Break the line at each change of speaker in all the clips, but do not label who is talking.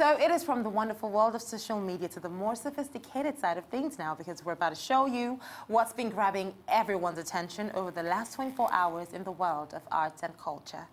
So it is from the wonderful world of social media to the more sophisticated side of things now, because we're about to show you what's been grabbing everyone's attention over the last 24 hours in the world of arts and culture.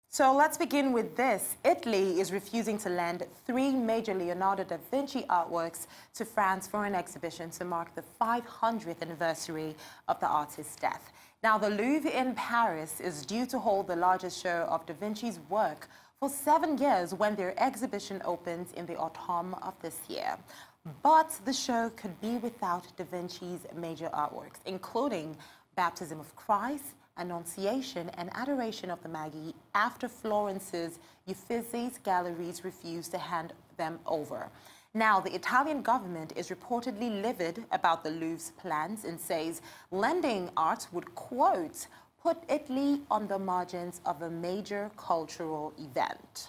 So let's begin with this. Italy is refusing to lend 3 major Leonardo da Vinci artworks to France for an exhibition to mark the 500th anniversary of the artist's death. Now, the Louvre in Paris is due to hold the largest show of da Vinci's work for 7 years when their exhibition opens in the autumn of this year. But the show could be without da Vinci's major artworks, including Baptism of Christ, Annunciation, and Adoration of the Magi, after Florence's Uffizzi's galleries refused to hand them over. Now, the Italian government is reportedly livid about the Louvre's plans and says lending art would, quote, put Italy on the margins of a major cultural event.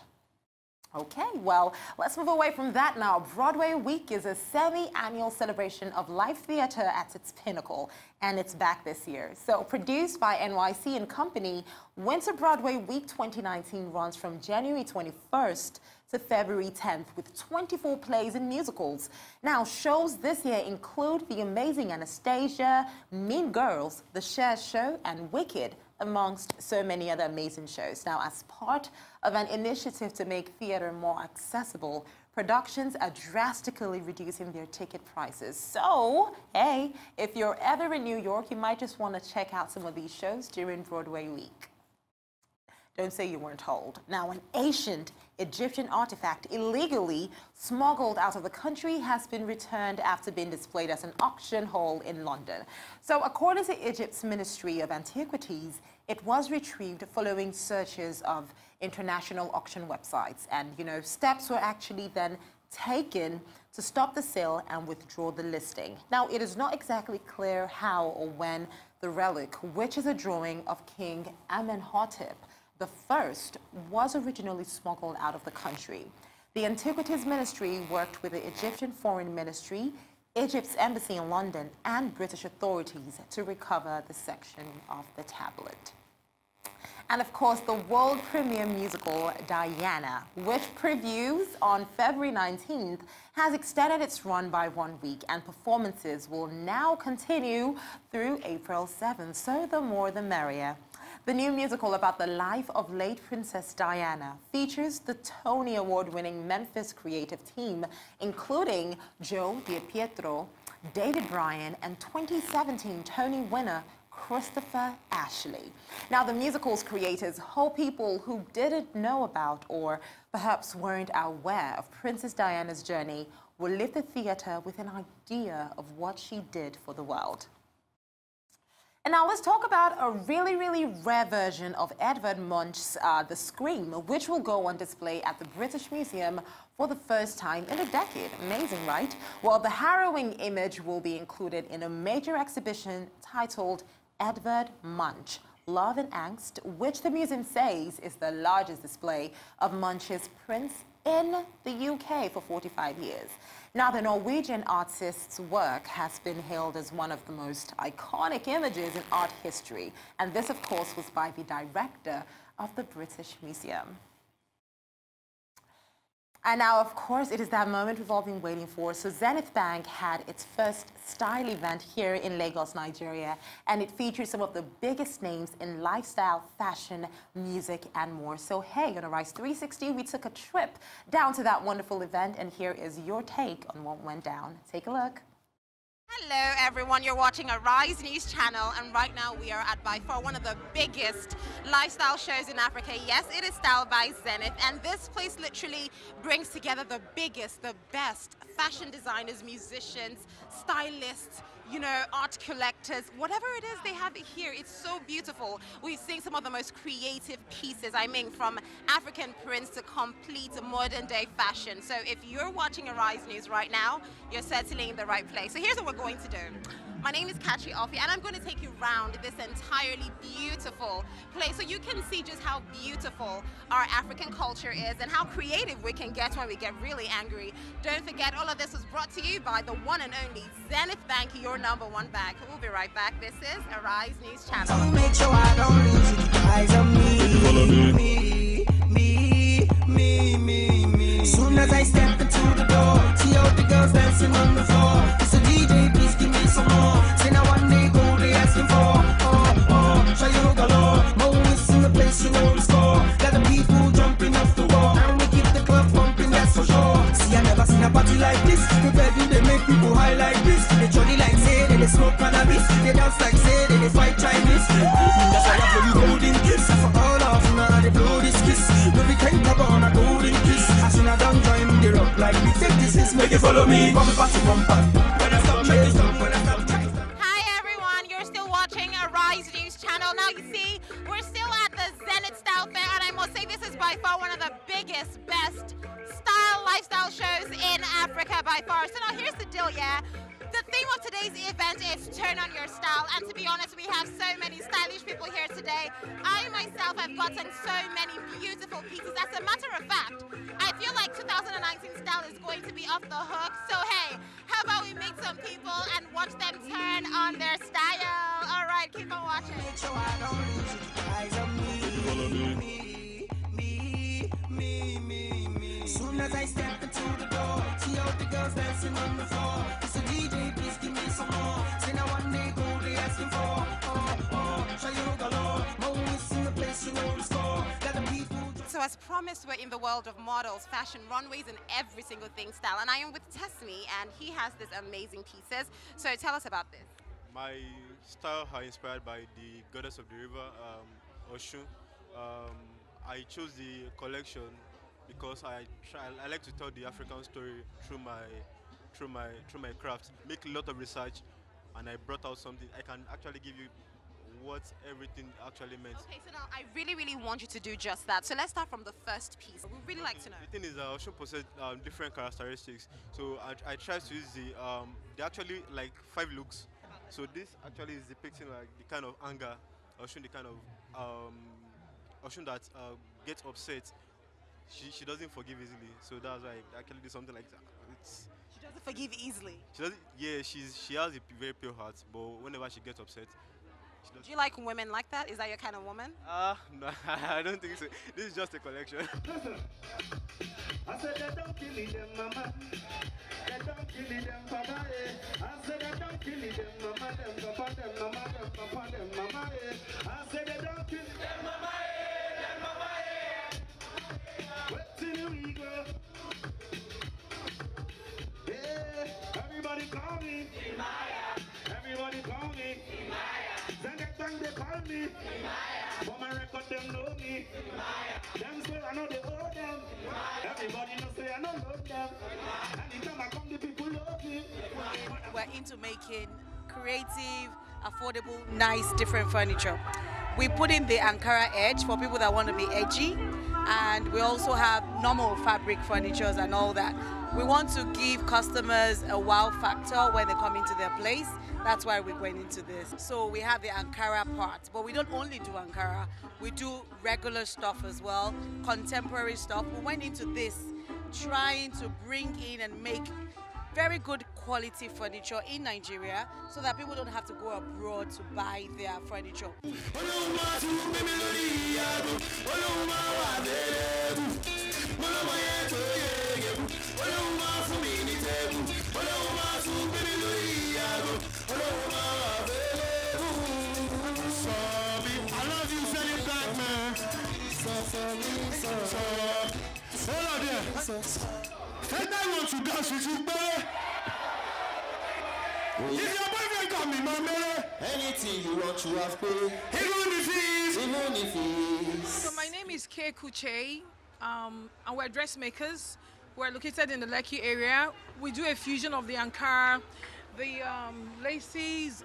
Okay, well, let's move away from that now. Broadway Week is a semi-annual celebration of live theater at its pinnacle, and it's back this year. So, produced by NYC and Company, Winter Broadway Week 2019 runs from January 21st to February 10th with 24 plays and musicals. Now, shows this year include The Amazing Anastasia, Mean Girls, The Cher Show, and Wicked, amongst so many other amazing shows. Now, as part of an initiative to make theater more accessible, productions are drastically reducing their ticket prices. So, hey, if you're ever in New York, you might just want to check out some of these shows during Broadway Week. Don't say you weren't told. Now, an ancient Egyptian artifact illegally smuggled out of the country has been returned after being displayed as an auction hall in London. So, according to Egypt's Ministry of Antiquities, it was retrieved following searches of international auction websites. And, steps were actually then taken to stop the sale and withdraw the listing. Now, it is not exactly clear how or when the relic, which is a drawing of King Amenhotep the first, was originally smuggled out of the country. The Antiquities Ministry worked with the Egyptian Foreign Ministry, Egypt's embassy in London, and British authorities to recover the section of the tablet. And of course, the world premiere musical Diana, which previews on February 19th, has extended its run by 1 week, and performances will now continue through April 7th, so the more the merrier. The new musical about the life of late Princess Diana features the Tony Award-winning Memphis creative team, including Joe DiPietro, David Bryan, and 2017 Tony winner Christopher Ashley. Now, the musical's creators hope people who didn't know about or perhaps weren't aware of Princess Diana's journey will leave the theater with an idea of what she did for the world. And now let's talk about a really, really rare version of Edvard Munch's The Scream, which will go on display at the British Museum for the first time in a decade. Amazing, right? Well, the harrowing image will be included in a major exhibition titled Edvard Munch, Love and Angst, which the museum says is the largest display of Munch's prints in the UK for 45 years. Now, the Norwegian artist's work has been hailed as one of the most iconic images in art history, and this, of course, was by the director of the British Museum. And now, of course, it is that moment we've all been waiting for. So Zenith Bank had its first style event here in Lagos, Nigeria, and it featured some of the biggest names in lifestyle, fashion, music, and more. So hey, on Arise 360, we took a trip down to that wonderful event, and here is your take on what went down. Take a look.
Hello everyone, you're watching Arise News Channel, and right now we are at by far one of the biggest lifestyle shows in Africa. Yes, it is styled by Zenith, and this place literally brings together the biggest, the best fashion designers, musicians, stylists, art collectors, whatever it is, they have it here. It's so beautiful. We've seen some of the most creative pieces, from African prints to complete modern day fashion. So if you're watching Arise News right now, you're certainly in the right place. So here's what we're going to do. My name is Katri Offie, and I'm going to take you around this entirely beautiful place so you can see just how beautiful our African culture is and how creative we can get when we get really angry. Don't forget, all of this was brought to you by the one and only Zenith Bank, your #1 bank. We'll be right back. This is Arise News Channel.
So make sure I don't lose you, eyes on me. Soon as I step into the door, see all the girls dancing on the floor. It's a DJ, please give me some more. Say now one day go, they asking for. Show you galore. Moments in the place, you know the score. Got the people jumping off the wall, and we keep the club pumping, that's for sure. See, I never seen a party like this. The baby, they make people high like this. They jolly like say, they smoke cannabis. They dance like say, they fight Chinese. That's why I play the golden kiss. For all of now, they blow this kiss. No, we can't cover on a golden kiss. As soon as I'm join the rock like me. Take this is, make it follow me. Come party, come party. When I stop, make it stop. When I stop, check it stop.
Hi everyone, you're still watching Arise News Channel. Now you see, we're still at the Zenith Style Fair, and I must say this is by far one of the biggest, best lifestyle shows in Africa by far. So now here's the deal, yeah? The theme of today's event is Turn on Your Style, and to be honest, we have so many stylish people here today. I myself have gotten so many beautiful pieces. As a matter of fact, I feel like 2019 style is going to be off the hook. So hey, how about we meet some people and watch them turn on their style? All right, keep on watching.
Make sure I don't lose you, eyes on me. Soon as I step into the door, see all the girls dancing on the floor. It's a DJ, please give me some more. Say now one day go, they asking for. Show you galore. Moments in the place, you know the score. Got the people.
So as promised, we're in the world of models, fashion, runways, and every single thing style. And I am with Tesmi, and he has these amazing pieces. So tell us about this.
My style are inspired by the goddess of the river, Oshun. I chose the collection because I like to tell the African story through my craft. Make a lot of research, and I brought out something. I can actually give you what everything actually meant.
Okay, so now I really want you to do just that. So let's start from the first piece. We'd really like to know.
The thing is, Oshun possesses different characteristics. So I try to use they actually like 5 looks. So this actually is depicting like the kind of anger, Oshun, the kind of Oshun that gets upset. She doesn't forgive easily, so that's why I actually do something like that.
She doesn't forgive easily.
She doesn't. Yeah, she has a very pure heart, but whenever she gets upset, she doesn't.
Do you like women like that? Is that your kind of woman?
No, I don't think so. This is just a collection.
I said they don't kill them, mama. They don't kill them, papa. I said they don't kill them, mama. Them papa, them mama, them papa, them mama. I said they don't kill them, mama. Them mama. Where till we go? Yeah, everybody call me. Everybody call me. Then they call me. For my record, them know me. Them say I know they owe them. Everybody know say I know love them. Anytime I come, the people love me.
We're into making creative, affordable, nice, different furniture. We put in the Ankara edge for people that want to be edgy, and we also have normal fabric furnitures and all that. We want to give customers a wow factor when they come into their place. That's why we're going into this. So we have the Ankara part, but we don't only do Ankara. We do regular stuff as well, contemporary stuff. We went into this trying to bring in and make very good quality furniture in Nigeria so that people don't have to go abroad to buy their furniture.
And I want to dance with you, boy. If your boyfriend got me, my anything you want to have, pay. Even if he's.
So my name is Kay Kuche, and we're dressmakers. We're located in the Lekki area. We do a fusion of the Ankara, the laces.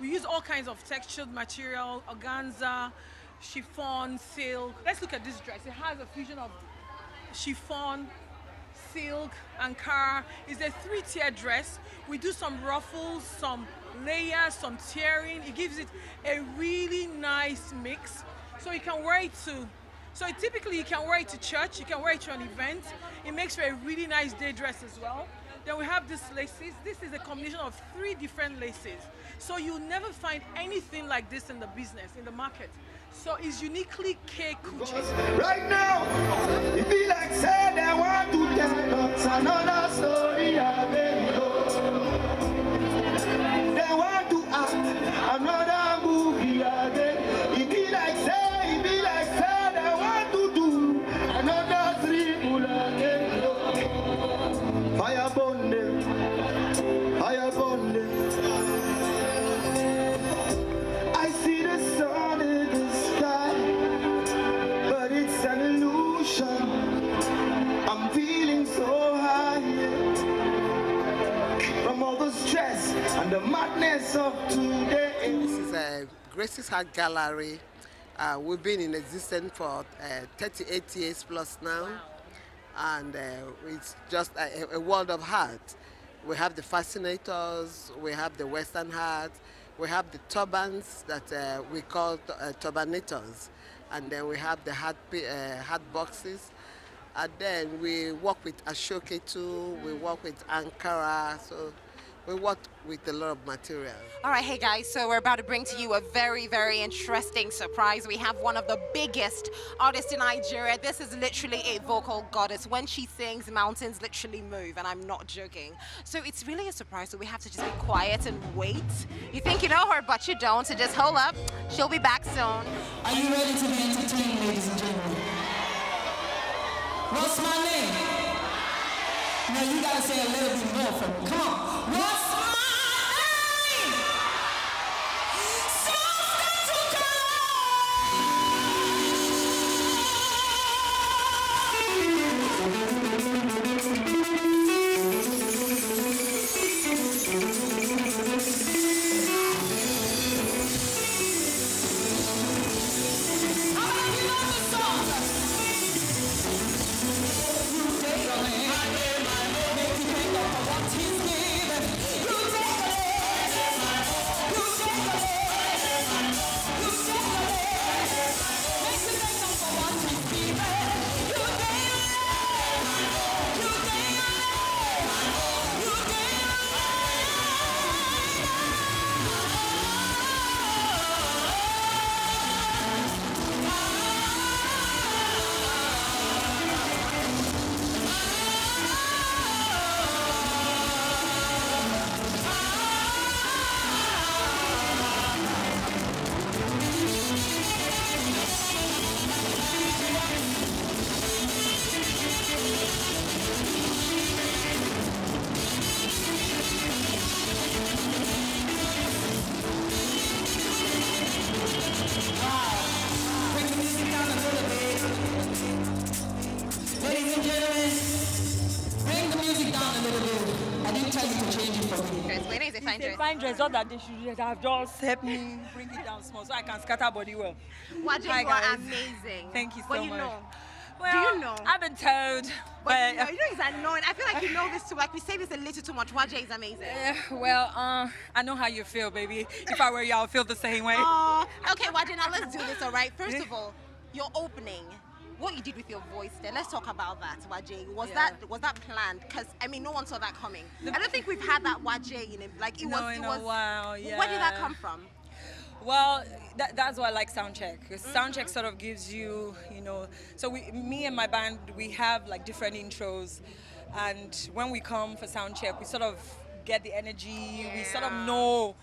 We use all kinds of textured material, organza, chiffon, silk. Let's look at this dress. It has a fusion of chiffon, silk, Ankara. It's a 3-tier dress. We do some ruffles, some layers, some tearing. It gives it a really nice mix. So you can wear it to, typically you can wear it to church, you can wear it to an event. It makes for a really nice day dress as well. Then we have these laces. This is a combination of 3 different laces. So you'll never find anything like this in the business, in the market. So it's uniquely K Kuche.
Right now, it be like said I want to tell us another story of it. They want to act another movie again. It be like said I want to do another dribble again. Fire burn them, fire burn them. I see the sun in the sky, but it's an illusion. I'm feeling so high from all the stress and the madness of today.
This is a Grace's Art Gallery. We've been in existence for 38 years plus now. And it's just a world of art. We have the fascinators, we have the Western art, we have the turbans that we call turbanators, and then we have the hat boxes, and then we work with Ashoke too, we work with Ankara, so we work with a lot of material.
All right, hey guys, so we're about to bring to you a very, very interesting surprise. We have one of the biggest artists in Nigeria. This is literally a vocal goddess. When she sings, mountains literally move, and I'm not joking. So it's really a surprise, so we have to just be quiet and wait. You think you know her, but you don't, so just hold up. She'll be back soon.
Are you ready to be entertained, ladies and gentlemen? What's my name? No, you gotta say a little bit more for me. Come on. What's my name?
Fine dress, all that they should have just helped me bring it down small so I can scatter body well.
Wajay, you are amazing.
Thank you so
what
much.
You know?
Well,
do you know?
I've been told.
But you know it's annoying. I feel like you know this too. Like we say this a little too much. Wajay is amazing.
I know how you feel, baby. If I were you, I'll feel the same way.
Okay, Wajay, now let's do this, all right? First of all, your opening. What you did with your voice there, let's talk about that, Wajay. Was that planned? Because I mean, no one saw that coming. I don't think we've had that Wajay in it. Like it was.
Wow, yeah.
Where did that come from?
Well, that's why I like soundcheck. Because soundcheck sort of gives you, So me and my band, we have like different intros, and when we come for soundcheck, we sort of get the energy. Yeah. We sort of know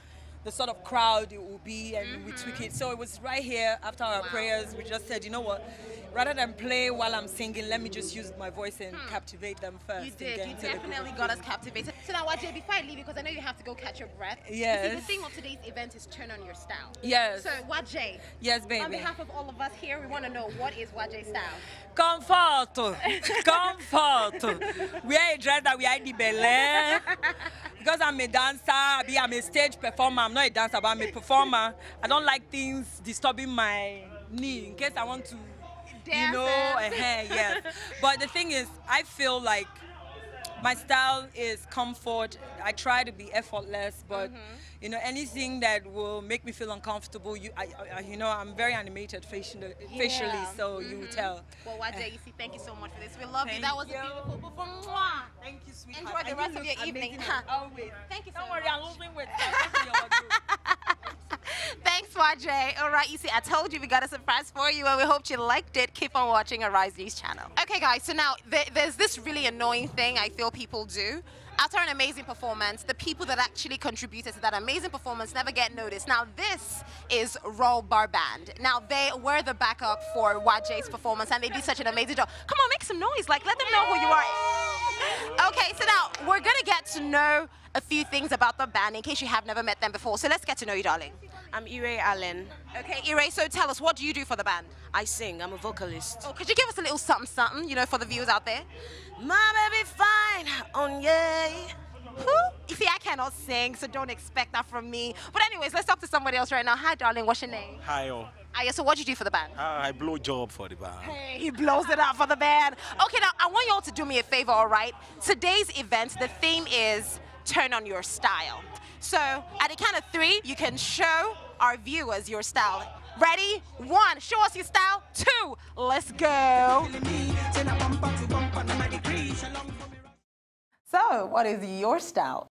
the sort of crowd it will be, and we tweak it. So it was right here after our prayers. We just said, you know what? Rather than play while I'm singing, let me just use my voice and captivate them first.
You did. You definitely got us captivated. So now, Wajay, before I leave you, because I know you have to go catch your breath.
Yes.
You see, the thing of today's event is turn on your style.
Yes.
So, Wajay.
Yes, baby.
On behalf of all of us here, we want to know, what is Wajay style?
Comfort. Comfort. We are a dress that we are in the belly. Because I'm a dancer, I'm a stage performer. I'm not a dancer, but I'm a performer. I don't like things disturbing my knee in case I want to, yes. But the thing is, I feel like My style is comfort. I try to be effortless, but you know, anything that will make me feel uncomfortable, you know, I'm very animated facially, so you will tell.
Well, Waje, thank you so much for this. We love you. That was a beautiful performance.
Thank you, sweetheart.
Enjoy the rest of your evening.
Always.
Thank you so
Don't worry,
much.
I'm losing weight.
Thanks, Waje. All right, you see, I told you we got a surprise for you, and we hope you liked it. Keep on watching Arise News channel. Okay, guys, so now there's this really annoying thing I feel people do. After an amazing performance, the people that actually contributed to that amazing performance never get noticed. Now, this is Roll Bar Band. Now, they were the backup for Waje's performance, and they did such an amazing job. Come on, make some noise. Like, let them know who you are. Okay, so now we're going to get to know a few things about the band in case you have never met them before. So let's get to know you, darling.
I'm Ire Allen.
Okay, Ire, so tell us, what do you do for the band?
I sing. I'm a vocalist.
Oh, could you give us a little something, something, you know, for the viewers out there?
My baby fine, on yay.
Who? You see, I cannot sing, so don't expect that from me. But anyways, let's talk to somebody else right now. Hi, darling, what's your name?
Hi, all.
Yeah, so what do you do for the band?
I blow job for the band.
Hey, he blows it up for the band. Okay, now, I want you all to do me a favor, all right? Today's event, the theme is Turn on Your Style. So, at the count of 3, you can show our viewers your style. Ready? 1, show us your style. 2, let's go.
So, what is your style?